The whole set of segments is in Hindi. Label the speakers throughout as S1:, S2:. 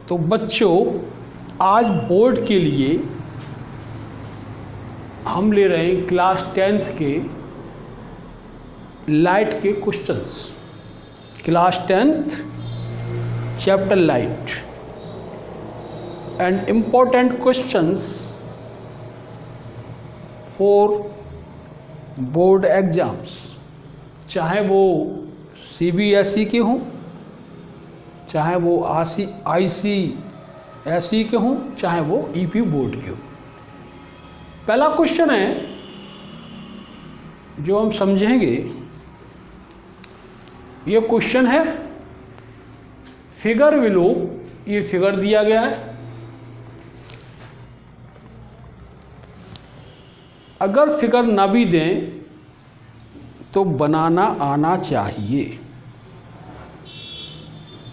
S1: तो बच्चों आज बोर्ड के लिए हम ले रहे हैं क्लास 10th के लाइट के questions. Class 10th chapter light and important questions for board exams, चाहे वो CBSE के हों, चाहे वो ICSE के हों, चाहे वो EP बोर्ड के हों। पहला क्वेश्चन है जो हम समझेंगे, ये क्वेश्चन है फिगर बिलो। ये फिगर दिया गया है, अगर फिगर ना भी दें तो बनाना आना चाहिए।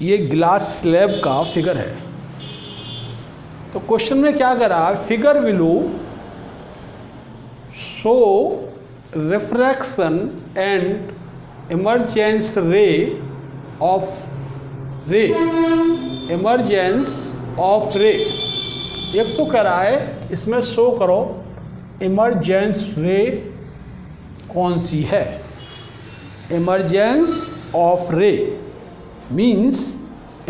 S1: ये ग्लास स्लैब का फिगर है। तो क्वेश्चन में क्या करा, figure below show refraction and emergence ray of रे। एक तो कह रहा है इसमें शो करो इमरजेंस रे कौन सी है। इमरजेंस ऑफ रे मीन्स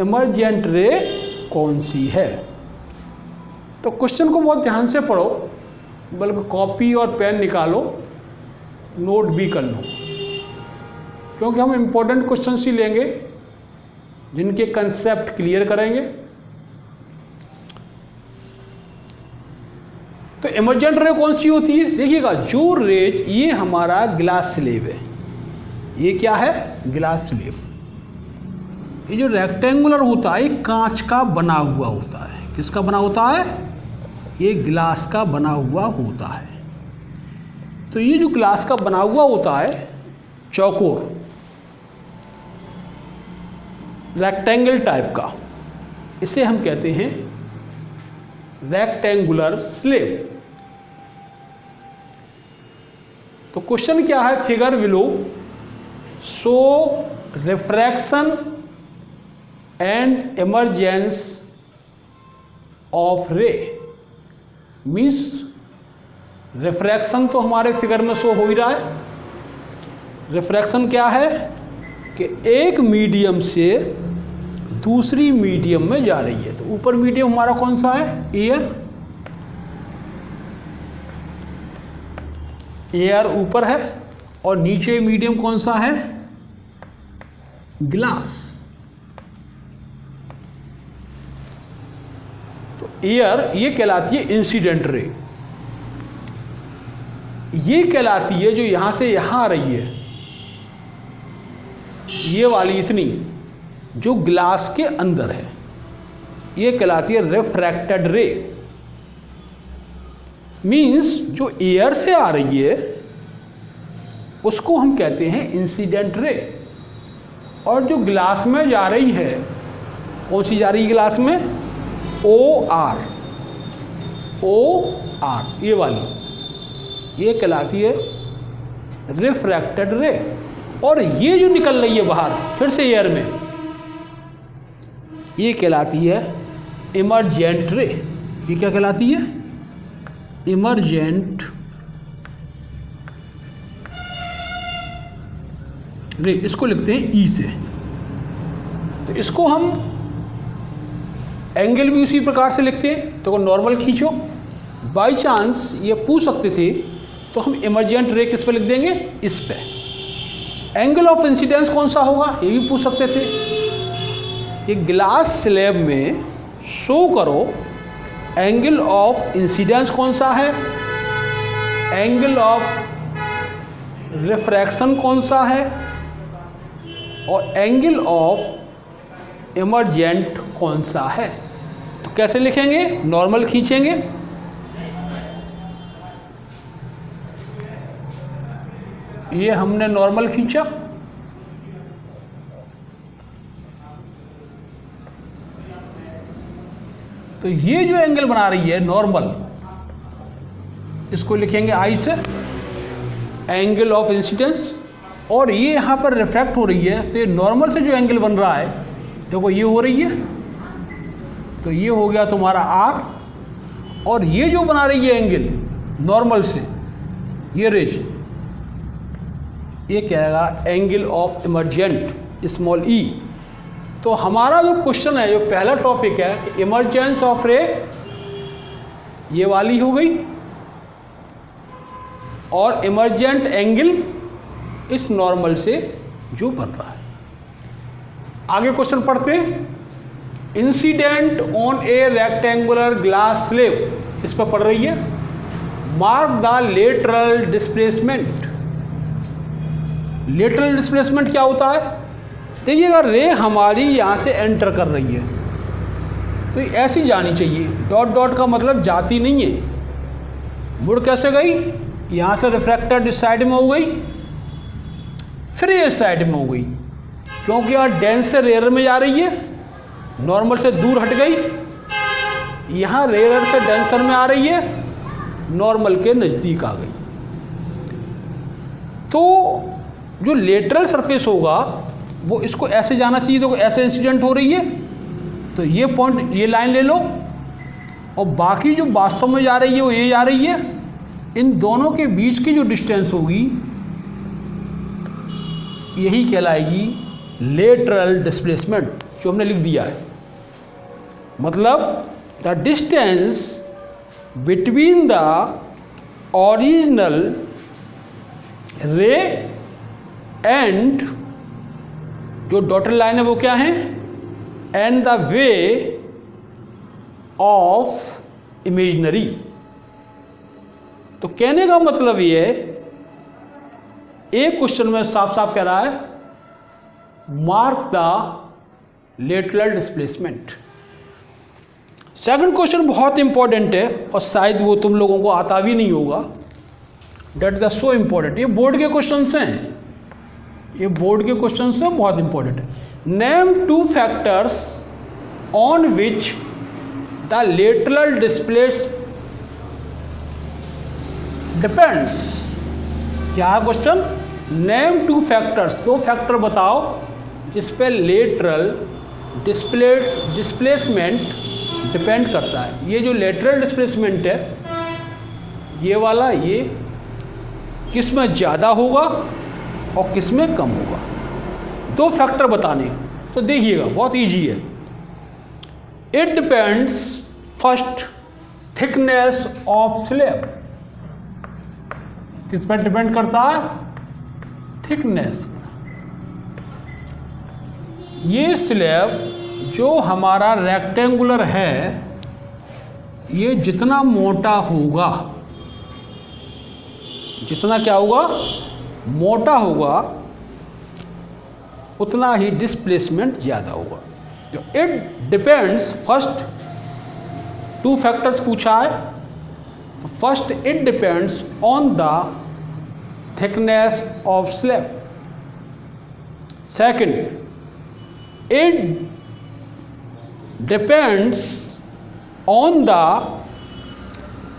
S1: इमरजेंट रे कौन सी है। तो क्वेश्चन को बहुत ध्यान से पढ़ो, बल्कि कॉपी और पेन निकालो, नोट भी कर लो, क्योंकि हम इम्पोर्टेंट क्वेश्चंस ही लेंगे जिनके कंसेप्ट क्लियर करेंगे। तो इमरजेंट रे कौन सी होती है, देखिएगा जो रेज, ये हमारा ग्लास स्लेब है। ये क्या है, ग्लास स्लेब। ये जो रेक्टेंगुलर होता है ये कांच का बना हुआ होता है। किसका बना होता है, ये ग्लास का बना हुआ होता है। तो ये जो ग्लास का बना हुआ होता है चौकोर रेक्टेंगल टाइप का, इसे हम कहते हैं रेक्टेंगुलर स्लेब। तो क्वेश्चन क्या है, figure below show refraction and emergence of रे। मीन्स रिफ्रैक्शन तो हमारे फिगर में शो हो ही रहा है। रिफ्रैक्शन क्या है कि एक मीडियम से दूसरी मीडियम में जा रही है। तो ऊपर मीडियम हमारा कौन सा है, एयर ऊपर है, और नीचे मीडियम कौन सा है, ग्लास। तो एयर ये कहलाती है इंसिडेंट रे। ये कहलाती है जो यहां से यहां आ रही है, ये वाली इतनी जो ग्लास के अंदर है, ये कहलाती है रिफ्रैक्टेड रे। मीन्स जो एयर से आ रही है उसको हम कहते हैं इंसिडेंट रे, और जो ग्लास में जा रही है, कौन सी जा रही है ग्लास में, OR, ये वाली, ये कहलाती है रिफ्रैक्टेड रे। और ये जो निकल रही है बाहर फिर से एयर में, ये कहलाती है इमरजेंट रे। ये क्या कहलाती है, इमरजेंट रे। इसको लिखते हैं E से। तो इसको हम एंगल भी उसी प्रकार से लिखते हैं। तो नॉर्मल खींचो, बाई चांस ये पूछ सकते थे तो हम इमरजेंट रे किस पे लिख देंगे, इस पे। एंगल ऑफ इंसिडेंस कौन सा होगा, ये भी पूछ सकते थे कि ग्लास स्लैब में शो करो एंगल ऑफ इंसिडेंस कौन सा है, एंगल ऑफ रिफ्रैक्शन कौन सा है, और एंगल ऑफ इमरजेंट कौन सा है। तो कैसे लिखेंगे, नॉर्मल खींचेंगे, ये हमने नॉर्मल खींचा, तो ये जो एंगल बना रही है नॉर्मल, इसको लिखेंगे I से, एंगल ऑफ इंसिडेंस। और ये यहाँ पर रिफ्रैक्ट हो रही है, तो ये नॉर्मल से जो एंगल बन रहा है, देखो ये हो रही है, तो ये हो गया तुम्हारा आर, और ये जो बना रही है एंगल नॉर्मल से, ये रेज, ये कहेगा एंगल ऑफ इमर्जेंट स्मॉल ई। तो हमारा जो क्वेश्चन है, जो पहला टॉपिक है, इमर्जेंस ऑफ रे ये वाली हो गई, और इमर्जेंट एंगल इस नॉर्मल से जो बन रहा है। आगे क्वेश्चन पढ़ते हैं। Incident on A rectangular glass slab, इस पर पढ़ रही है। Mark the lateral displacement. Lateral displacement क्या होता है? देखिएगा, रे हमारी यहाँ से एंटर कर रही है तो ये ऐसी जानी चाहिए। डॉट डॉट का मतलब जाती नहीं है, मुड़ कैसे गई? यहाँ से रिफ्रैक्टर इस साइड में हो गई, फिर इस साइड में हो गई, क्योंकि यहाँ डेंस से रेयर में जा रही है, नॉर्मल से दूर हट गई। यहाँ रेयर से डेंसर में आ रही है, नॉर्मल के नज़दीक आ गई। तो जो लेटरल सरफेस होगा वो इसको ऐसे जाना चाहिए, तो ऐसे इंसिडेंट हो रही है तो ये पॉइंट, ये लाइन ले लो, और बाकी जो वास्तव में जा रही है वो ये जा रही है। इन दोनों के बीच की जो डिस्टेंस होगी यही कहलाएगी लेटरल डिस्प्लेसमेंट, जो हमने लिख दिया है। मतलब the distance between the original रे एंड, जो डॉटेड लाइन है वो क्या है? And the way of imaginary. तो कहने का मतलब ये है, एक क्वेश्चन में साफ साफ कह रहा है mark the lateral displacement. Second question बहुत इंपॉर्टेंट है और शायद वो तुम लोगों को आता भी नहीं होगा। डेट द सो इम्पॉर्टेंट, ये बोर्ड के क्वेश्चंस हैं, ये बोर्ड के क्वेश्चंस हैं, बहुत इंपॉर्टेंट है। Name two factors on which the lateral displace depends. क्या है क्वेश्चन? नेम टू फैक्टर्स, दो फैक्टर बताओ जिस पे लेटरल डिस्प्लेसमेंट डिपेंड करता है। ये जो लेटरल डिस्प्लेसमेंट है ये वाला, ये किस में ज़्यादा होगा और किस में कम होगा, दो फैक्टर बताने। तो देखिएगा बहुत इजी है। It depends first thickness of slab, किस पर डिपेंड करता है? थिकनेस। ये स्लैब जो हमारा रेक्टेंगुलर है, ये जितना मोटा होगा, जितना क्या होगा? मोटा होगा, उतना ही डिस्प्लेसमेंट ज़्यादा होगा। जो it depends, first two factors पूछा है, तो first it depends on the thickness of slab. Second, it depends on the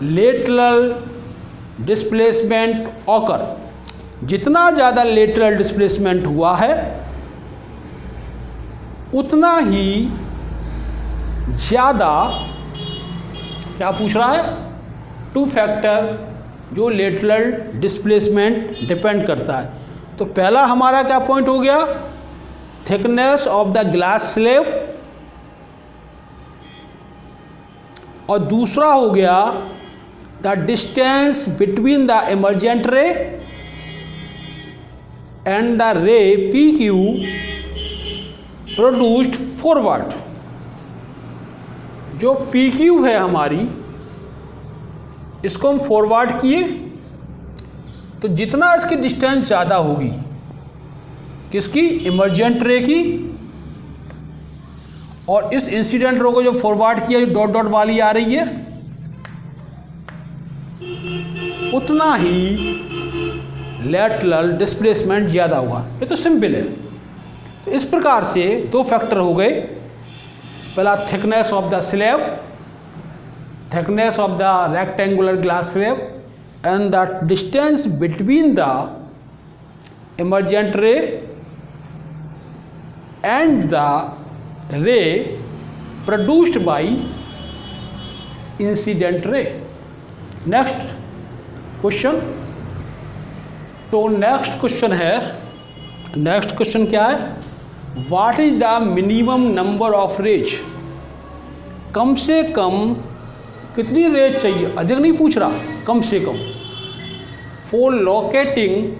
S1: lateral displacement occur. जितना ज़्यादा लेटरल डिस्प्लेसमेंट हुआ है उतना ही ज़्यादा, क्या पूछ रहा है? टू फैक्टर जो लेटरल डिस्प्लेसमेंट डिपेंड करता है। तो पहला हमारा क्या पॉइंट हो गया? Thickness of the glass slab, और दूसरा हो गया the distance between the emergent रे एंड द रे पी क्यू प्रोड्यूस्ड फॉरवर्ड। जो पी क्यू है हमारी, इसको हम फॉरवर्ड किए, तो जितना इसकी डिस्टेंस ज़्यादा होगी, किसकी? इमर्जेंट रे की, और इस इंसिडेंट रो को जो फॉरवर्ड किया, जो डॉट डॉट वाली आ रही है, उतना ही लेटरल डिस्प्लेसमेंट ज़्यादा होगा। ये तो सिंपल है। तो इस प्रकार से दो फैक्टर हो गए। पहला thickness of the slab, thickness of the rectangular glass slab, and the distance between the emergent ray and the ray produced by incident ray. Next question, तो नेक्स्ट क्वेश्चन क्या है, what is the minimum number of rays, कम से कम कितनी रेज चाहिए, अधिक नहीं पूछ रहा, कम से कम, फॉर लोकेटिंग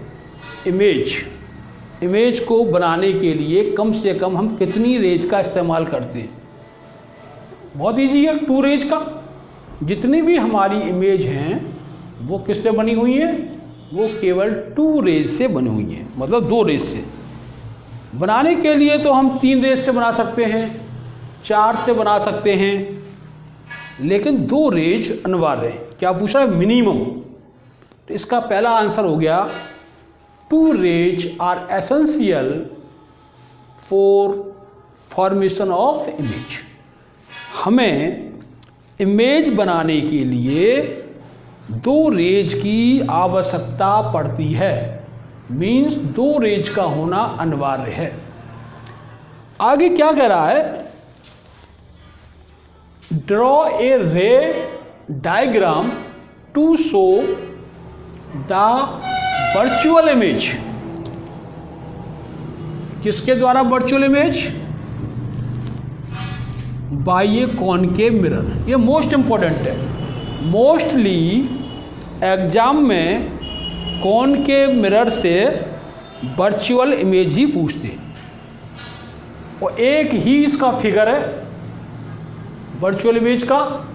S1: इमेज को बनाने के लिए कम से कम हम कितनी रेज का इस्तेमाल करते हैं। बहुत ईजी है, 2 रेज का। जितनी भी हमारी इमेज हैं वो किससे बनी हुई है, वो केवल 2 रेज से बनी हुई है, मतलब 2 रेज से। बनाने के लिए तो हम 3 रेज से बना सकते हैं, 4 से बना सकते हैं, लेकिन 2 रेज अनिवार्य है। क्या पूछा है, मिनिमम। तो इसका पहला आंसर हो गया 2 rays are essential for formation of image. हमें इमेज बनाने के लिए 2 रेज की आवश्यकता पड़ती है, मीन्स 2 रेज का होना अनिवार्य है। आगे क्या कह रहा है, draw a ray diagram to show the virtual image. किसके द्वारा virtual image, by a concave mirror. ये मोस्ट इंपॉर्टेंट है, मोस्टली एग्जाम में कॉनकेव मिरर से वर्चुअल इमेज ही पूछते हैं, और एक ही इसका फिगर है वर्चुअल इमेज का।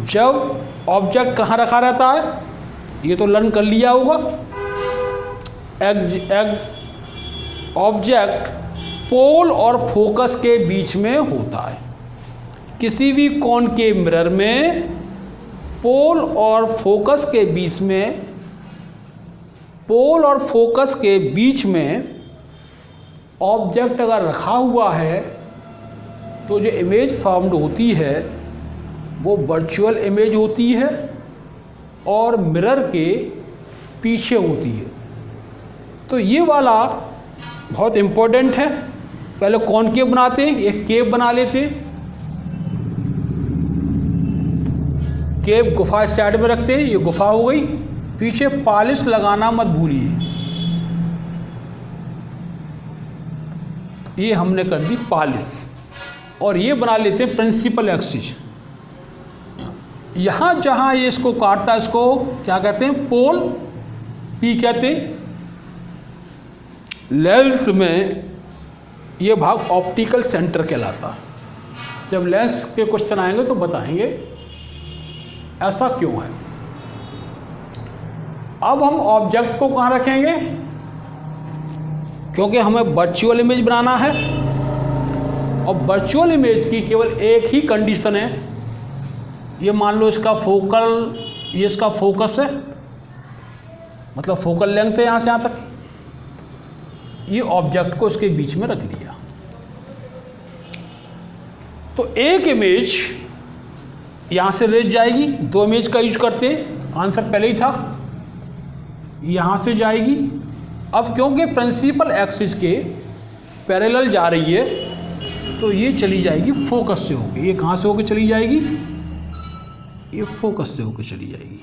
S1: जब ऑब्जेक्ट कहाँ रखा रहता है, ये तो लर्न कर लिया होगा, ऑब्जेक्ट पोल और फोकस के बीच में होता है। किसी भी कॉनकेव मिरर में पोल और फोकस के बीच में ऑब्जेक्ट अगर रखा हुआ है तो जो इमेज फॉर्म्ड होती है वो वर्चुअल इमेज होती है और मिरर के पीछे होती है। तो ये वाला बहुत इम्पोर्टेंट है। पहले कॉनकेव बनाते हैं, एक केव बना लेते हैं, केव गुफा साइड में रखते हैं, ये गुफा हो गई। पीछे पॉलिश लगाना मत भूलिए, ये हमने कर दी पॉलिश। और ये बना लेते हैं प्रिंसिपल एक्सिस। यहाँ जहाँ ये इसको काटता है इसको क्या कहते हैं, पोल, पी कहते हैं। लेंस में ये भाग ऑप्टिकल सेंटर कहलाता। जब लेंस के क्वेश्चन आएंगे तो बताएंगे ऐसा क्यों है। अब हम ऑब्जेक्ट को कहाँ रखेंगे, क्योंकि हमें वर्चुअल इमेज बनाना है और वर्चुअल इमेज की केवल एक ही कंडीशन है। ये मान लो इसका फोकल, ये इसका फोकस है, मतलब फोकल लेंथ है यहाँ से यहाँ तक। ये ऑब्जेक्ट को इसके बीच में रख लिया तो एक इमेज यहाँ से रेज जाएगी। 2 इमेज का यूज करते हैं, आंसर पहले ही था, यहाँ से जाएगी। अब क्योंकि प्रिंसिपल एक्सिस के पैरेलल जा रही है तो ये चली जाएगी फोकस से होके। ये कहाँ से होके चली जाएगी, ये फोकस से होके चली जाएगी।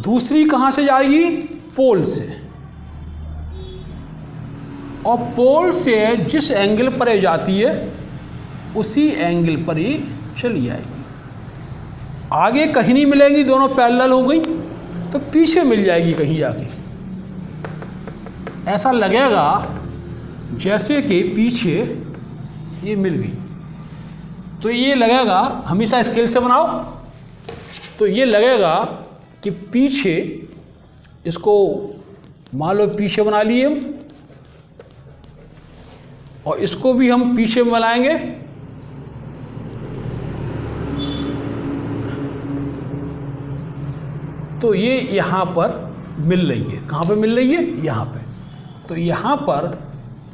S1: दूसरी कहाँ से जाएगी, पोल से, और पोल से जिस एंगल पर ये जाती है उसी एंगल पर ही चली जाएगी। आगे कहीं नहीं मिलेगी, दोनों पैरेलल हो गई, तो पीछे मिल जाएगी कहीं जाके। ऐसा लगेगा जैसे कि पीछे ये मिल गई। तो ये लगेगा, हमेशा स्केल से बनाओ, तो ये लगेगा कि पीछे, इसको मान लो पीछे बना लिए हम, और इसको भी हम पीछे में बनाएंगे। तो ये यहाँ पर मिल रही है। कहाँ पे मिल रही है, यहाँ पे। तो यहाँ पर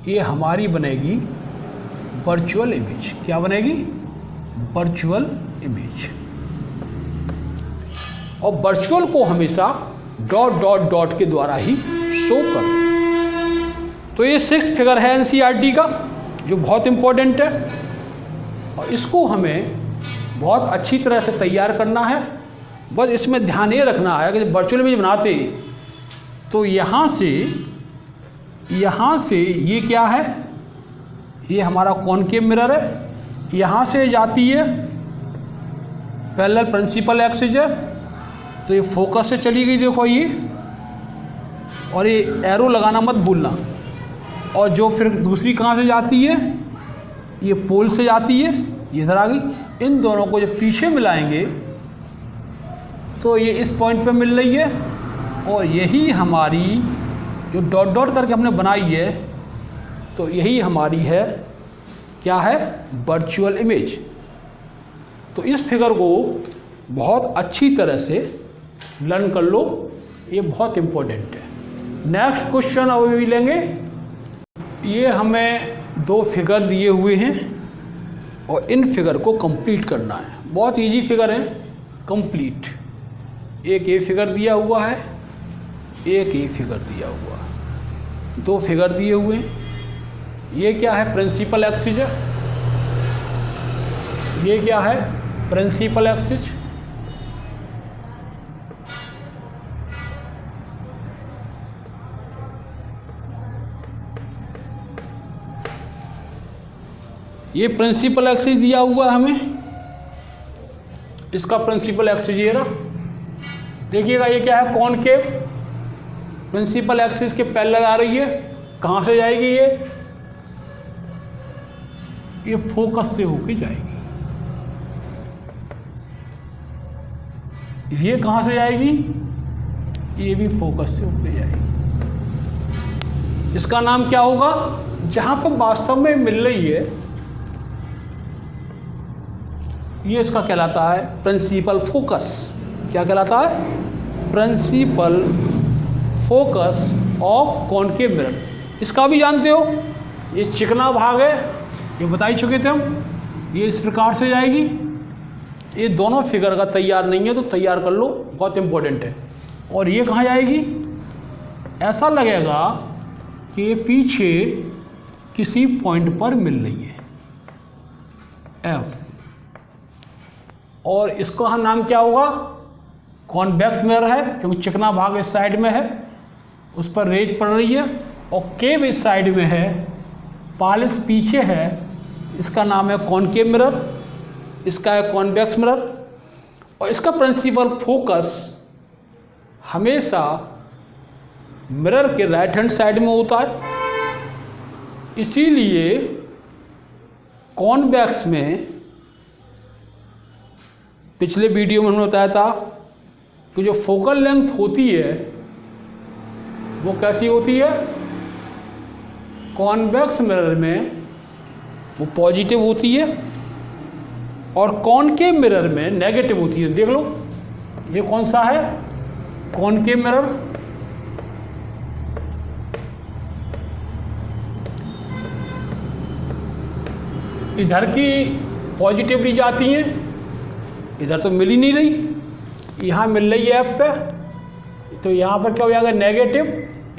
S1: ये हमारी बनेगी वर्चुअल इमेज। क्या बनेगी, वर्चुअल इमेज। और वर्चुअल को हमेशा डॉट डॉट डॉट के द्वारा ही शो कर। तो ये 6th फिगर है एनसीईआरटी का, जो बहुत इंपॉर्टेंट है। और इसको हमें बहुत अच्छी तरह से तैयार करना है। बस इसमें ध्यान ये रखना है कि जब वर्चुअल इमेज बनाते तो यहाँ से ये क्या है, ये हमारा कॉनकेव मिरर है, यहाँ से जाती है पैरेलल प्रिंसिपल एक्सिस है, तो ये फोकस से चली गई, देखो ये, और ये एरो लगाना मत भूलना। और जो फिर दूसरी कहाँ से जाती है, ये पोल से जाती है, ये इधर आ गई। इन दोनों को जब पीछे मिलाएंगे तो ये इस पॉइंट पे मिल रही है, और यही हमारी जो डॉट डॉट करके हमने बनाई है, तो यही हमारी है, क्या है, वर्चुअल इमेज। तो इस फिगर को बहुत अच्छी तरह से लर्न कर लो, ये बहुत इम्पोर्टेंट है। नेक्स्ट क्वेश्चन अब भी लेंगे। ये हमें 2 फिगर दिए हुए हैं और इन फिगर को कंप्लीट करना है। बहुत इजी फिगर है, कंप्लीट। एक ये फिगर दिया हुआ है, एक ये फिगर दिया हुआ है, 2 फिगर दिए हुए हैं। ये क्या है, प्रिंसिपल एक्सिस है, ये क्या है, प्रिंसिपल एक्सिस। ये प्रिंसिपल एक्सिस दिया हुआ है हमें, इसका प्रिंसिपल एक्सिस ये रहा। देखिएगा ये क्या है, कॉनकेव, प्रिंसिपल एक्सिस के पैरेलल आ रही है। कहाँ से जाएगी ये फोकस से होके जाएगी। ये कहाँ से जाएगी, ये भी फोकस से होके जाएगी। इसका नाम क्या होगा, जहाँ पर वास्तव में मिल रही है, ये इसका कहलाता है प्रिंसिपल फोकस। क्या कहलाता है, principal focus of concave mirror. इसका भी जानते हो, ये चिकना भाग है, ये बता ही चुके थे हम, ये इस प्रकार से जाएगी। ये दोनों फिगर का तैयार नहीं है तो तैयार कर लो, बहुत इंपॉर्टेंट है। और ये कहाँ जाएगी, ऐसा लगेगा कि ये पीछे किसी पॉइंट पर मिल रही है, एफ। और इसका नाम क्या होगा, कॉन्वेक्स मिरर है, क्योंकि चिकना भाग इस साइड में है, उस पर रेज पड़ रही है, और केव इस साइड में है, पॉलिश पीछे है। इसका नाम है कॉनकेव मिरर, इसका है कॉन्वेक्स मिरर। और इसका प्रिंसिपल फोकस हमेशा मिरर के राइट हैंड साइड में होता है। इसीलिए कॉन्वेक्स में पिछले वीडियो में हमने बताया था कि जो फोकल लेंथ होती है वो कैसी होती है, कॉन्वेक्स मिरर में वो पॉजिटिव होती है और कॉनकेव मिरर में नेगेटिव होती है। देख लो ये कौन सा है, कॉनकेव मिरर। इधर की पॉजिटिवली जाती हैं, इधर तो मिल ही नहीं रही, यहाँ मिल रही है एफ पे, तो यहाँ पर क्या हो जाएगा, नेगेटिव।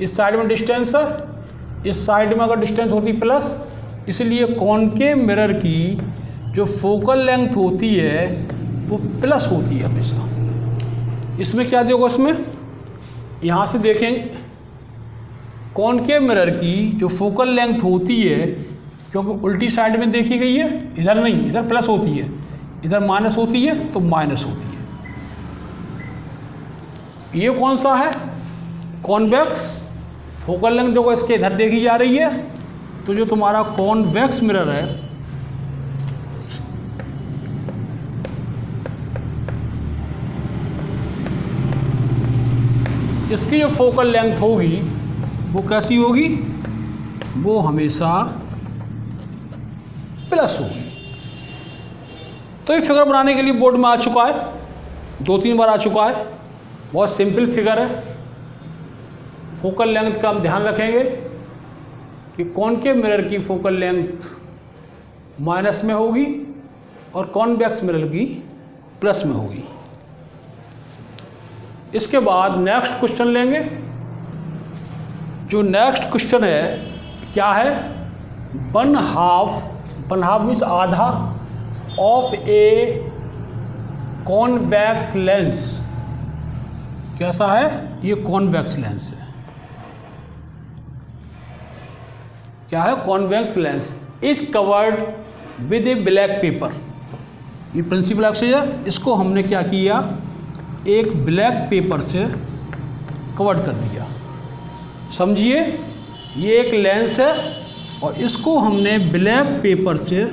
S1: इस साइड में डिस्टेंस है, इस साइड में अगर डिस्टेंस होती प्लस, इसलिए कॉनकेव मिरर की जो फोकल लेंथ होती है वो प्लस होती है हमेशा। इसमें क्या देखो, इसमें यहाँ से देखें, कॉनकेव मिरर की जो फोकल लेंथ होती है, क्योंकि उल्टी साइड में देखी गई है, इधर नहीं, इधर प्लस होती है, इधर माइनस होती है, तो माइनस होती है। ये कौन सा है, कॉन्वेक्स। फोकल लेंथ देखो इसके इधर देखी जा रही है, तो जो तुम्हारा कॉन्वेक्स मिरर है, इसकी जो फोकल लेंथ होगी वो कैसी होगी, वो हमेशा प्लस होगी। तो ये फिगर बनाने के लिए बोर्ड में आ चुका है, 2-3 बार आ चुका है। बहुत सिंपल फिगर है। फोकल लेंथ का हम ध्यान रखेंगे कि कॉनकेव मिरर की फोकल लेंथ माइनस में होगी और कॉन्वेक्स मिरर की प्लस में होगी। इसके बाद नेक्स्ट क्वेश्चन लेंगे। जो नेक्स्ट क्वेश्चन है क्या है, 1/2 मीन्स आधा, ऑफ ए कॉन्वेक्स लेंस, कैसा है ये? कॉन्वेक्स लेंस है। क्या है? Convex lens is covered with A black pepper. ये प्रिंसिपल एक्सिस है, इसको हमने क्या किया, एक ब्लैक पेपर से कवर्ड कर दिया। समझिए, ये एक लेंस है और इसको हमने ब्लैक पेपर से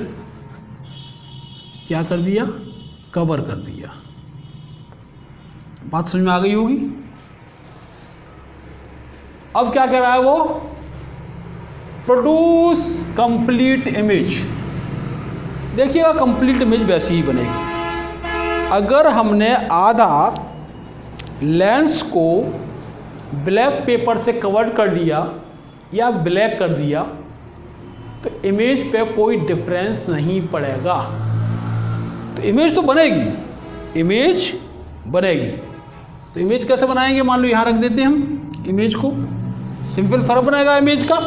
S1: क्या कर दिया, कवर कर दिया। बात समझ में आ गई होगी। अब क्या कह रहा है वो, प्रोड्यूस कंप्लीट इमेज। देखिएगा कंप्लीट इमेज वैसी ही बनेगी। अगर हमने आधा लेंस को ब्लैक पेपर से कवर कर दिया या ब्लैक कर दिया तो इमेज पे कोई डिफरेंस नहीं पड़ेगा। तो इमेज तो बनेगी, इमेज बनेगी। तो इमेज कैसे बनाएंगे? मान लो यहाँ रख देते हैं हम इमेज को, सिंपल फर्क बनाएगा इमेज का।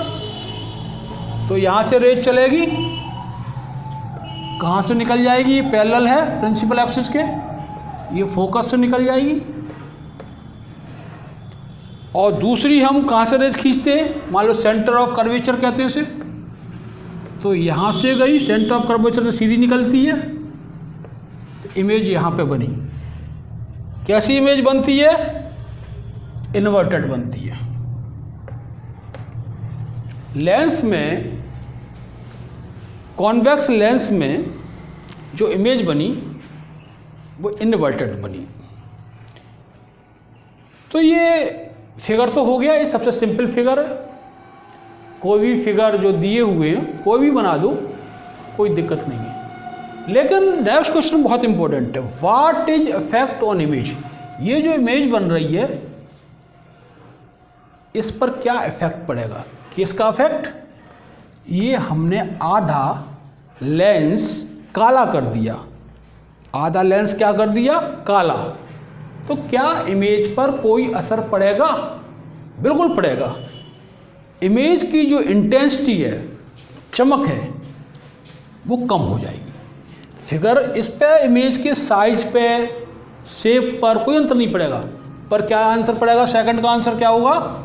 S1: तो यहाँ से रेज चलेगी, कहाँ से निकल जाएगी? ये पैरेलल है प्रिंसिपल एक्सिस के, ये फोकस से निकल जाएगी। और दूसरी हम कहाँ से रेज खींचते हैं? मान लो सेंटर ऑफ कर्वेचर कहते हैं उसे, तो यहाँ से गई, सेंटर ऑफ कर्वेचर से सीधी निकलती है, तो इमेज यहाँ पे बनी। कैसी इमेज बनती है? इन्वर्टेड बनती है। लेंस में, कॉन्वेक्स लेंस में जो इमेज बनी वो इन्वर्टेड बनी। तो ये फिगर तो हो गया, ये सबसे सिंपल फिगर है। कोई भी फिगर जो दिए हुए हैं कोई भी बना दो, कोई दिक्कत नहीं है। लेकिन नेक्स्ट क्वेश्चन बहुत इंपॉर्टेंट है, what is effect on image. ये जो इमेज बन रही है इस पर क्या इफेक्ट पड़ेगा? किसका इफेक्ट? ये हमने आधा लेंस काला कर दिया, आधा लेंस क्या कर दिया? काला। तो क्या इमेज पर कोई असर पड़ेगा? बिल्कुल पड़ेगा। इमेज की जो इंटेंसिटी है, चमक है, वो कम हो जाएगी। फिगर इस पे, इमेज के साइज पे, शेप पर कोई अंतर नहीं पड़ेगा। पर क्या आंसर पड़ेगा? सेकंड का आंसर क्या होगा?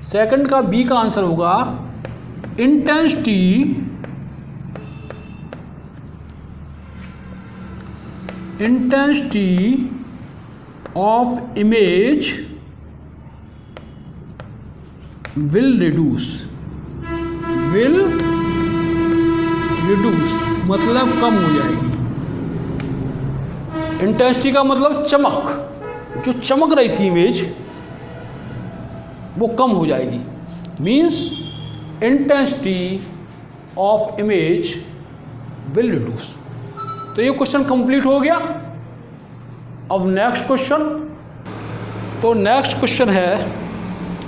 S1: सेकंड का बी का आंसर होगा intensity of image will reduce, मतलब कम हो जाएगी। इंटेंसिटी का मतलब चमक, जो चमक रही थी इमेज वो कम हो जाएगी। Means intensity of image will reduce. तो ये क्वेश्चन कंप्लीट हो गया। अब नेक्स्ट क्वेश्चन, तो नेक्स्ट क्वेश्चन है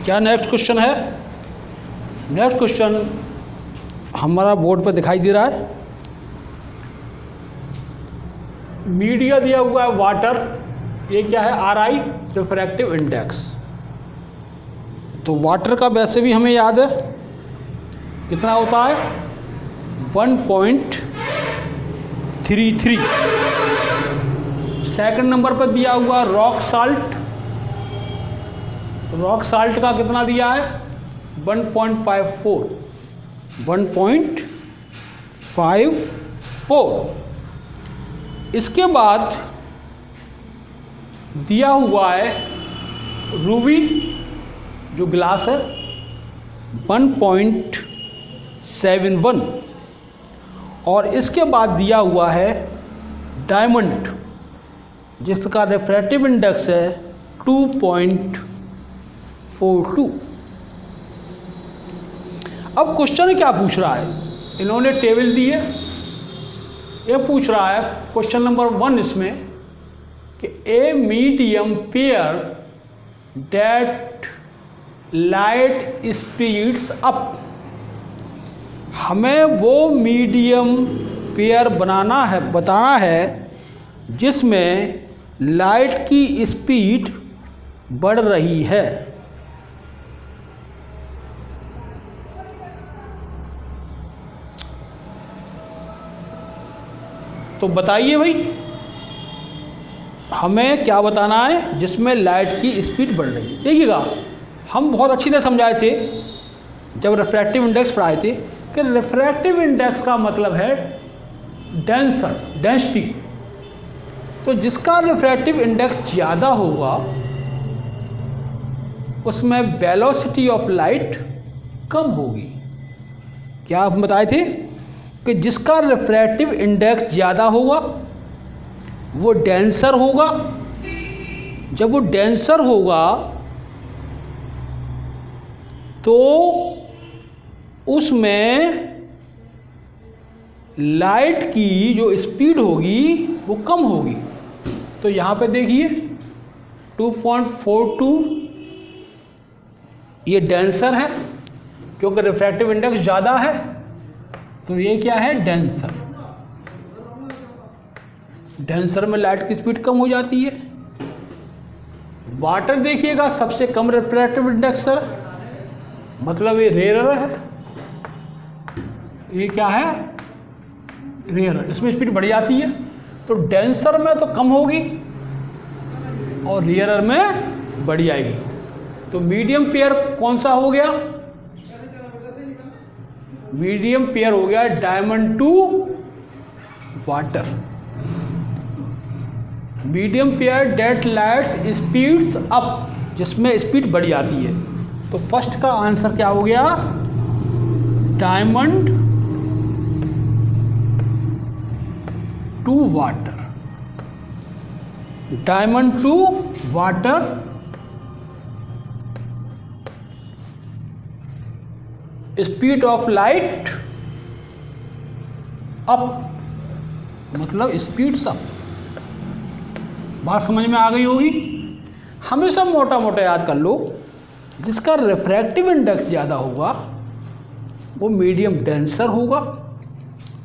S1: क्या? नेक्स्ट क्वेश्चन है, नेक्स्ट क्वेश्चन हमारा बोर्ड पर दिखाई दे रहा है। मीडिया दिया हुआ है वाटर, ये क्या है? RI refractive index. तो वाटर का वैसे भी हमें याद है कितना होता है? 1.33। सेकंड नंबर पर दिया हुआ रॉक साल्ट, तो रॉक साल्ट का कितना दिया है? 1.54। 1.54। इसके बाद दिया हुआ है रूबी जो ग्लास है 1.71, और इसके बाद दिया हुआ है डायमंड जिसका रिफ्रैक्टिव इंडेक्स है 2.42। अब क्वेश्चन क्या पूछ रहा है? इन्होंने टेबल दी है, ये पूछ रहा है क्वेश्चन नंबर 1 इसमें कि a medium pair that light speeds up. हमें वो मीडियम पेयर बनाना है, बताना है जिसमें लाइट की स्पीड बढ़ रही है। तो बताइए भाई, हमें क्या बताना है जिसमें लाइट की स्पीड बढ़ रही है। देखिएगा, हम बहुत अच्छी तरह समझाए थे जब रिफ्रैक्टिव इंडेक्स पढ़ाए थे कि रिफ्रैक्टिव इंडेक्स का मतलब है डेंसिटी। तो जिसका रिफ्रैक्टिव इंडेक्स ज़्यादा होगा उसमें वेलोसिटी ऑफ लाइट कम होगी। क्या हम बताए थे कि जिसका रिफ्रैक्टिव इंडेक्स ज़्यादा होगा वो डेंसर होगा। जब वो डेंसर होगा तो उसमें लाइट की जो स्पीड होगी वो कम होगी। तो यहाँ पे देखिए 2.42 ये डेंसर है क्योंकि रिफ्रैक्टिव इंडेक्स ज़्यादा है, तो ये क्या है, डेंसर। डेंसर में लाइट की स्पीड कम हो जाती है। वाटर देखिएगा सबसे कम रिफ्रैक्टिव इंडेक्स है, मतलब ये रेयर है। ये क्या है, रेयर, इसमें स्पीड बढ़ जाती है। तो डेंसर में तो कम होगी और रेयर में बढ़ जाएगी। तो मीडियम पेयर कौन सा हो गया, मीडियम पेयर हो गया diamond to water. Medium pair that light speeds up, जिसमें स्पीड बढ़ जाती है। तो फर्स्ट का आंसर क्या हो गया, diamond to water. Diamond to water speed of light up, मतलब स्पीड्स अप। बात समझ में आ गई होगी। हमेशा मोटा मोटा याद कर लो, जिसका रिफ्रैक्टिव इंडेक्स ज़्यादा होगा वो मीडियम डेंसर होगा,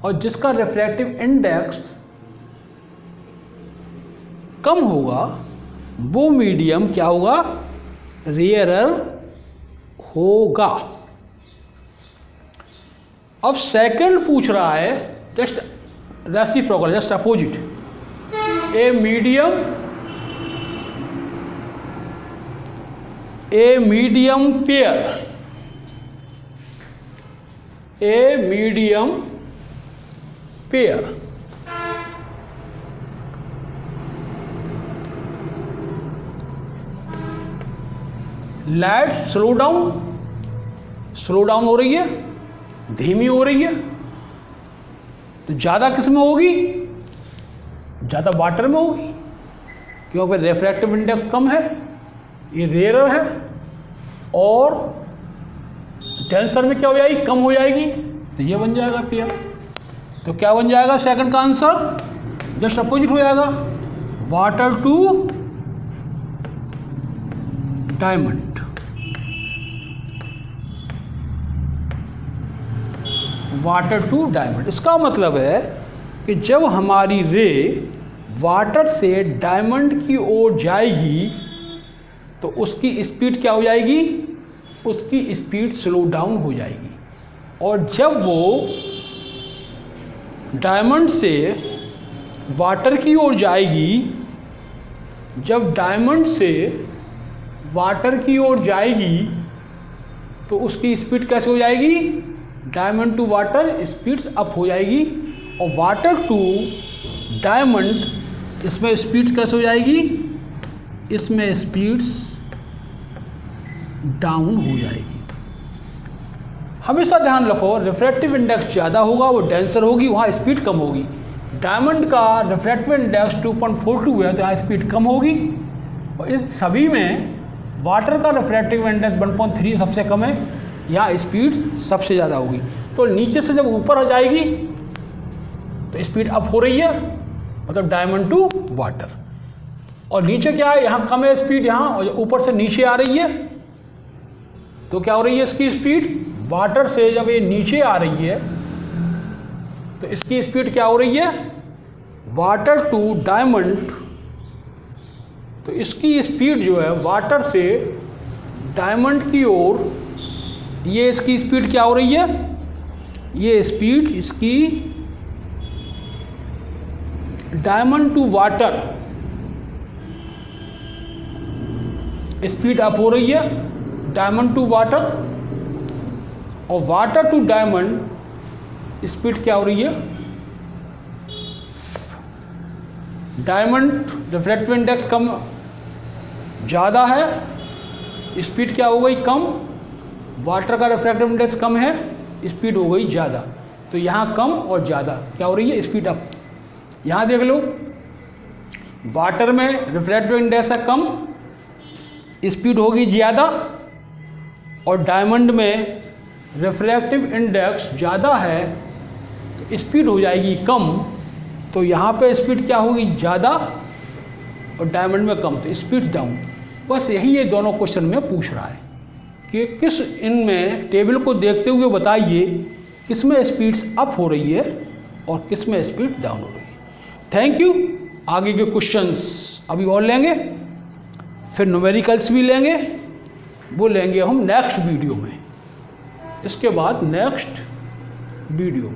S1: और जिसका रिफ्रैक्टिव इंडेक्स कम होगा वो मीडियम क्या होगा, रेयरर होगा। अब सेकंड पूछ रहा है just reciprocal, just opposite. A medium pair, a medium pair light slow down हो रही है, धीमी हो रही है। तो ज़्यादा किस में होगी, ज़्यादा वाटर में होगी, क्योंकि रिफ्रैक्टिव इंडेक्स कम है, ये रेयर है, और डेंसर में क्या हो जाएगी, कम हो जाएगी। तो ये बन जाएगा पेयर। तो क्या बन जाएगा सेकंड का आंसर, जस्ट अपोजिट हो जाएगा, water to diamond. Water to diamond, इसका मतलब है कि जब हमारी रे वाटर से डायमंड की ओर जाएगी तो उसकी स्पीड क्या हो जाएगी, उसकी स्पीड स्लो डाउन हो जाएगी। और जब वो डायमंड से वाटर की ओर जाएगी, जब डायमंड से वाटर की ओर जाएगी तो उसकी स्पीड कैसे हो जाएगी, diamond to water speeds up हो जाएगी। और वाटर टू डायमंड, इसमें स्पीड कैसे हो जाएगी, इसमें स्पीड्स डाउन हो जाएगी। हमेशा ध्यान रखो, रिफ्रैक्टिव इंडेक्स ज़्यादा होगा वो डेंसर होगी, वहाँ स्पीड कम होगी। डायमंड का रिफ्रैक्टिव इंडेक्स 2.42 है तो यहाँ स्पीड कम होगी। और इस सभी में वाटर का रिफ्रैक्टिव इंडेक्स 1.3 सबसे कम है, यहाँ स्पीड सबसे ज़्यादा होगी। तो नीचे से जब ऊपर आ जाएगी तो स्पीड अप हो रही है, मतलब डायमंड टू वाटर। और नीचे क्या है, यहाँ कम है स्पीड यहाँ, और ऊपर से नीचे आ रही है तो क्या हो रही है इसकी स्पीड, वाटर से जब ये नीचे आ रही है तो इसकी स्पीड क्या हो रही है, वाटर टू डायमंड। तो इसकी स्पीड जो है वाटर से डायमंड की ओर, ये इसकी स्पीड क्या हो रही है, ये स्पीड इसकी diamond to water speed up हो रही है, डायमंड टू वाटर, और वाटर टू डायमंड स्पीड क्या हो रही है, डायमंड रिफ्रैक्टिव इंडेक्स कम ज़्यादा है, स्पीड क्या हो गई कम, वाटर का रिफ्रैक्टिव इंडेक्स कम है, स्पीड हो गई ज़्यादा। तो यहाँ कम और ज़्यादा क्या हो रही है, स्पीड अप। यहाँ देख लो, वाटर में रिफ्रैक्टिव इंडेक्स है कम, स्पीड होगी ज़्यादा, और डायमंड में रिफ्रैक्टिव इंडेक्स ज़्यादा है तो स्पीड हो जाएगी कम। तो यहाँ पे स्पीड क्या होगी ज़्यादा और डायमंड में कम, तो स्पीड डाउन। बस यही ये दोनों क्वेश्चन में पूछ रहा है कि किस इनमें टेबल को देखते हुए बताइए किस में स्पीड्स अप हो रही है और किस में स्पीड डाउन हो रही है। Thank you. आगे के क्वेश्चंस अभी और लेंगे, फिर न्यूमेरिकल्स भी लेंगे, वो लेंगे हम नेक्स्ट वीडियो में, इसके बाद नेक्स्ट वीडियो।